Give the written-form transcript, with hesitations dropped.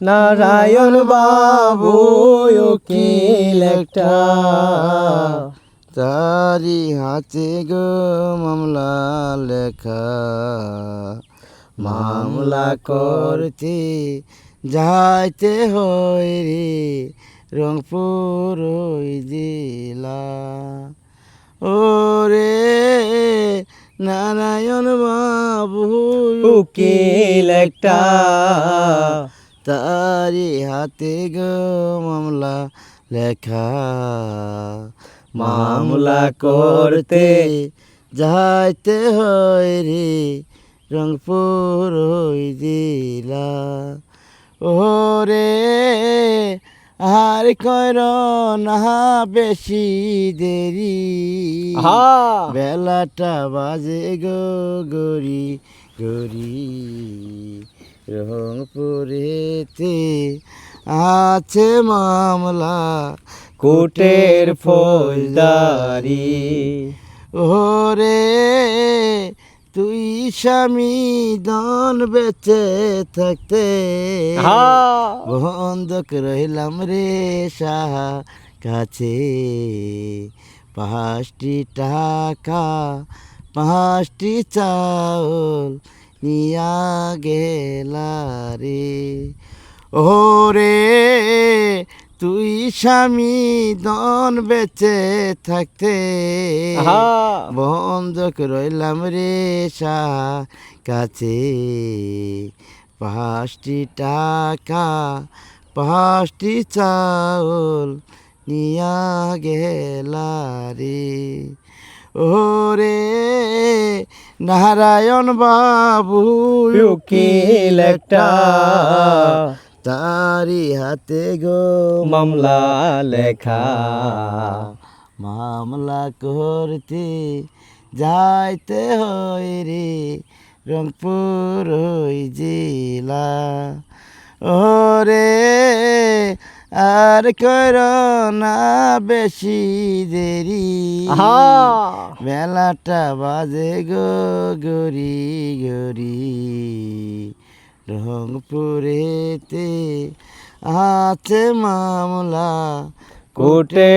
নারায়ণ বাবু উকিল একটা, তারি হাতে গো মামলা লেখা, মামলা করতে যাইতে হয় রে রংপুর ওই জেলা। ওরে নারায়ণ বাবু উকিল একটা, তারি হাতে গো মামলা লেখা, মামলা করতে যাইতে হয় রে রংপুর ওই জেলা। ওরে আর কর না বেশি দেরি, আহা বেলাটা বাজে গো গরি গরি, রংপুরেতে আছে মামলা কোটের ফৌজদারি। ওরে তুই স্বামী দন বেঁচে থাকতে আহা বন্ধক রইলাম রে সাহা কাছে, 5টি টাকা 5টি চাউল নিয়া গেলা রে। ওরে তুই স্বামী দন বেঁচে থাকতে আহা বন্ধক রইলাম রে সাহা কাছে, 5টি টাকা 5টি চাউল নিয়া গেলা রে। ওরে নারায়ণ বাবু উকিল একটা, তারি হাতে গো মামলা লেখা। মামলা করতে যাইতে হয় রে রংপুর ওই জেলা। ওরে আর কর না বেশি দেরি, আহা বেলাটা বাজে গো গরি গরি, রংপুরেতে আছে মামলা কোটে